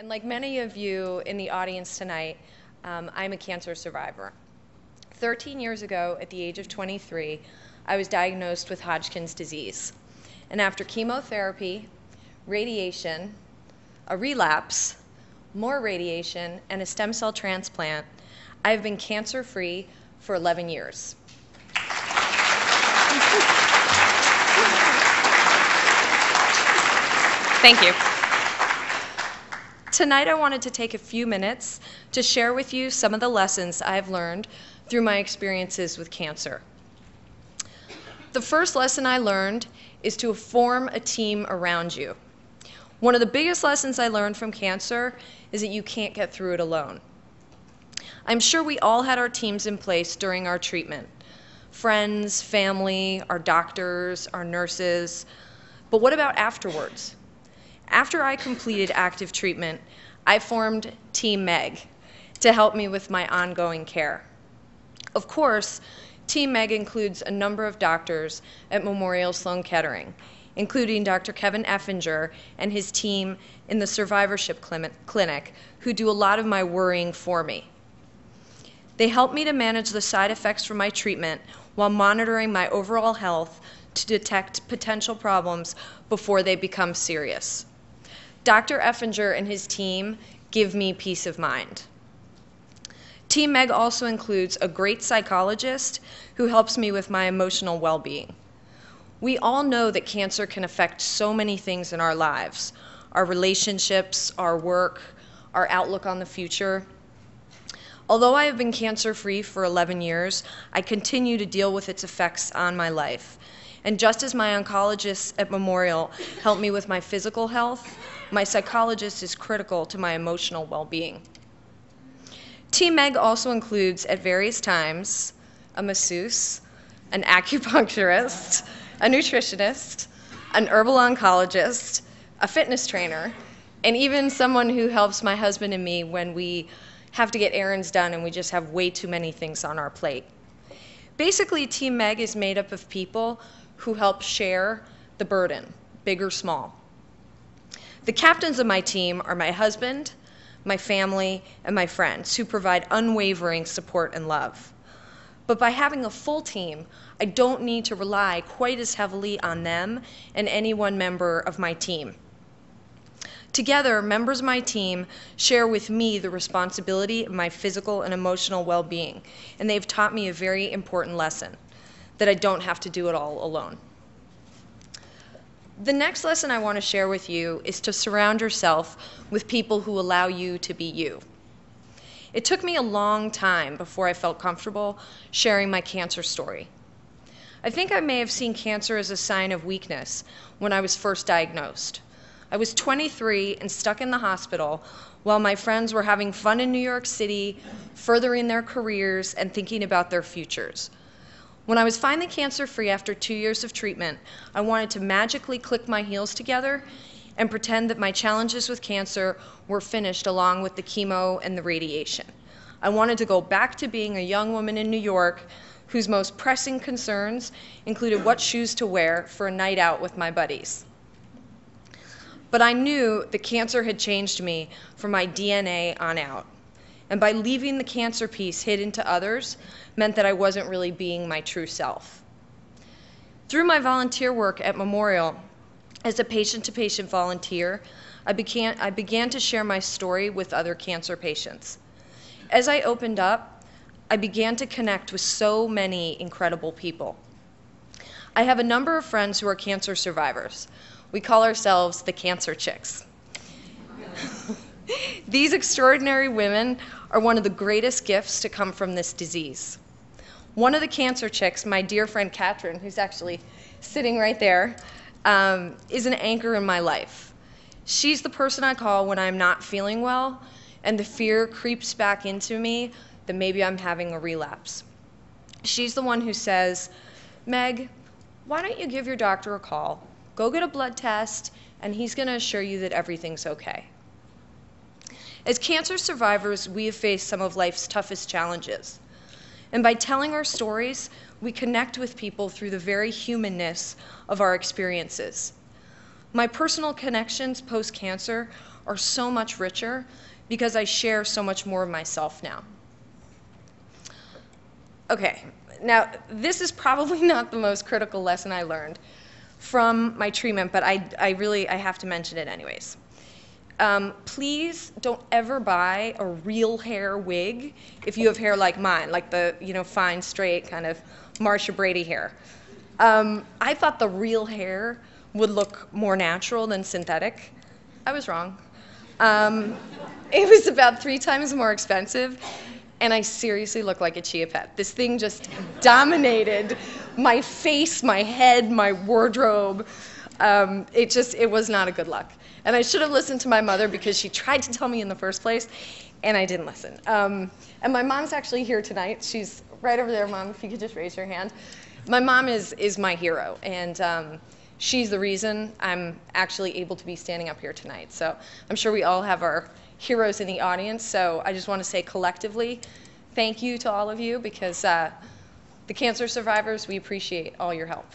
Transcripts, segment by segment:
And like many of you in the audience tonight, I'm a cancer survivor. 13 years ago, at the age of 23, I was diagnosed with Hodgkin's disease. And after chemotherapy, radiation, a relapse, more radiation, and a stem cell transplant, I have been cancer-free for 11 years. Thank you. Tonight I wanted to take a few minutes to share with you some of the lessons I've learned through my experiences with cancer. The first lesson I learned is to form a team around you. One of the biggest lessons I learned from cancer is that you can't get through it alone. I'm sure we all had our teams in place during our treatment. Friends, family, our doctors, our nurses. But what about afterwards? After I completed active treatment, I formed Team Meg to help me with my ongoing care. Of course, Team Meg includes a number of doctors at Memorial Sloan Kettering, including Dr. Kevin Effinger and his team in the survivorship clinic, who do a lot of my worrying for me. They help me to manage the side effects from my treatment while monitoring my overall health to detect potential problems before they become serious. Dr. Effinger and his team give me peace of mind. Team Meg also includes a great psychologist who helps me with my emotional well-being. We all know that cancer can affect so many things in our lives, our relationships, our work, our outlook on the future. Although I have been cancer-free for 11 years, I continue to deal with its effects on my life. And just as my oncologist at Memorial helped me with my physical health, my psychologist is critical to my emotional well-being. Team Meg also includes, at various times, a masseuse, an acupuncturist, a nutritionist, an herbal oncologist, a fitness trainer, and even someone who helps my husband and me when we have to get errands done and we just have way too many things on our plate. Basically, Team Meg is made up of people who help share the burden, big or small. The captains of my team are my husband, my family, and my friends who provide unwavering support and love. But by having a full team, I don't need to rely quite as heavily on them and any one member of my team. Together, members of my team share with me the responsibility of my physical and emotional well-being, and they've taught me a very important lesson, that I don't have to do it all alone. The next lesson I want to share with you is to surround yourself with people who allow you to be you. It took me a long time before I felt comfortable sharing my cancer story. I think I may have seen cancer as a sign of weakness when I was first diagnosed. I was 23 and stuck in the hospital while my friends were having fun in New York City, furthering their careers and thinking about their futures. When I was finally cancer-free after 2 years of treatment, I wanted to magically click my heels together and pretend that my challenges with cancer were finished along with the chemo and the radiation. I wanted to go back to being a young woman in New York whose most pressing concerns included what shoes to wear for a night out with my buddies. But I knew that cancer had changed me from my DNA on out. And by leaving the cancer piece hidden to others meant that I wasn't really being my true self. Through my volunteer work at Memorial, as a patient-to-patient volunteer, I began to share my story with other cancer patients. As I opened up, I began to connect with so many incredible people. I have a number of friends who are cancer survivors. We call ourselves the Cancer Chicks. These extraordinary women are one of the greatest gifts to come from this disease. One of the Cancer Chicks, my dear friend Katrin, who's actually sitting right there, is an anchor in my life. She's the person I call when I'm not feeling well and the fear creeps back into me that maybe I'm having a relapse. She's the one who says, Meg, why don't you give your doctor a call, go get a blood test, and he's going to assure you that everything's okay. As cancer survivors, we have faced some of life's toughest challenges. And by telling our stories, we connect with people through the very humanness of our experiences. My personal connections post-cancer are so much richer because I share so much more of myself now. Okay, now this is probably not the most critical lesson I learned from my treatment, but I have to mention it anyways. Please don't ever buy a real hair wig if you have hair like mine, like the fine, straight, kind of Marsha Brady hair. I thought the real hair would look more natural than synthetic. I was wrong. It was about 3 times more expensive, and I seriously looked like a chia pet. This thing just dominated my face, my head, my wardrobe. It was not a good look. And I should have listened to my mother because she tried to tell me in the first place, and I didn't listen. And my mom's actually here tonight. She's right over there, Mom, if you could just raise your hand. My mom is my hero, and she's the reason I'm actually able to be standing up here tonight. So I'm sure we all have our heroes in the audience, so I just want to say collectively thank you to all of you, because the cancer survivors, we appreciate all your help.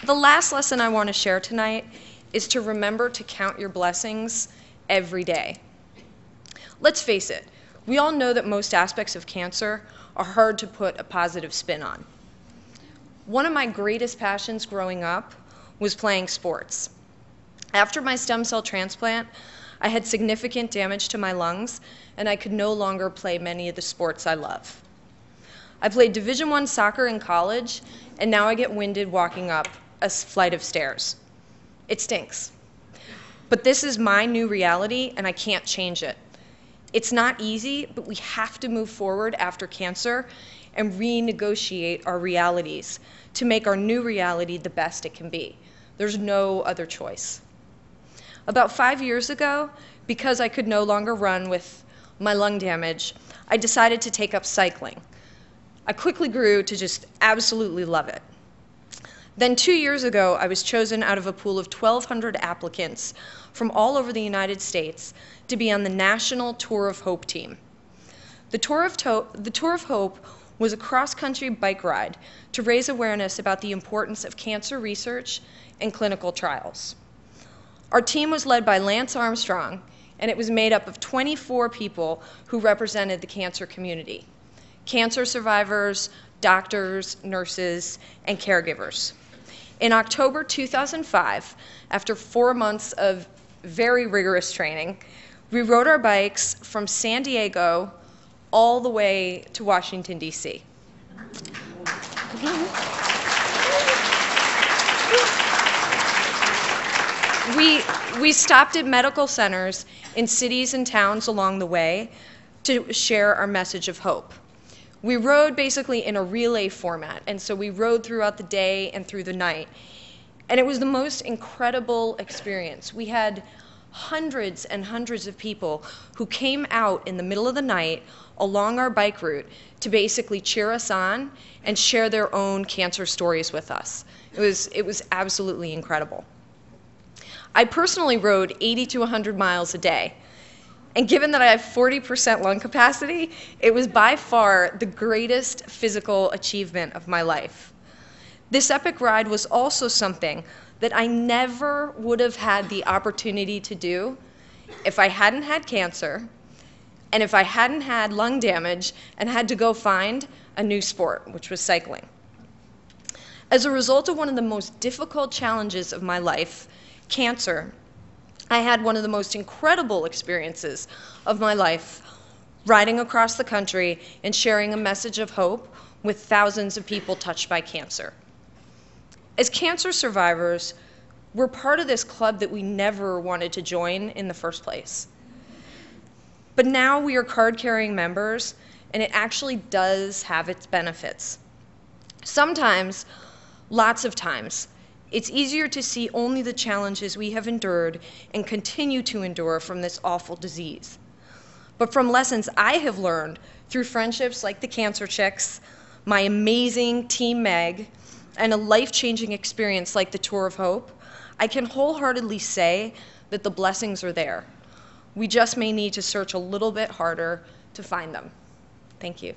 The last lesson I want to share tonight is to remember to count your blessings every day. Let's face it, we all know that most aspects of cancer are hard to put a positive spin on. One of my greatest passions growing up was playing sports. After my stem cell transplant, I had significant damage to my lungs, and I could no longer play many of the sports I love. I played Division I soccer in college, and now I get winded walking up a flight of stairs. It stinks. But this is my new reality, and I can't change it. It's not easy, but we have to move forward after cancer and renegotiate our realities to make our new reality the best it can be. There's no other choice. About 5 years ago, because I could no longer run with my lung damage, I decided to take up cycling. I quickly grew to just absolutely love it. Then 2 years ago, I was chosen out of a pool of 1,200 applicants from all over the United States to be on the National Tour of Hope team. The Tour of Hope was a cross-country bike ride to raise awareness about the importance of cancer research and clinical trials. Our team was led by Lance Armstrong, and it was made up of 24 people who represented the cancer community: cancer survivors, doctors, nurses, and caregivers. In October 2005, after 4 months of very rigorous training, we rode our bikes from San Diego all the way to Washington, D.C. We stopped at medical centers in cities and towns along the way to share our message of hope. We rode basically in a relay format, and so we rode throughout the day and through the night. And it was the most incredible experience. We had hundreds and hundreds of people who came out in the middle of the night along our bike route to basically cheer us on and share their own cancer stories with us. It was absolutely incredible. I personally rode 80 to 100 miles a day. And given that I have 40% lung capacity, it was by far the greatest physical achievement of my life. This epic ride was also something that I never would have had the opportunity to do if I hadn't had cancer and if I hadn't had lung damage and had to go find a new sport, which was cycling. As a result of one of the most difficult challenges of my life, cancer, I had one of the most incredible experiences of my life, riding across the country and sharing a message of hope with thousands of people touched by cancer. As cancer survivors, we're part of this club that we never wanted to join in the first place. But now we are card-carrying members, and it actually does have its benefits. Sometimes, lots of times, it's easier to see only the challenges we have endured and continue to endure from this awful disease. But from lessons I have learned through friendships like the Cancer Chicks, my amazing Team Meg, and a life-changing experience like the Tour of Hope, I can wholeheartedly say that the blessings are there. We just may need to search a little bit harder to find them. Thank you.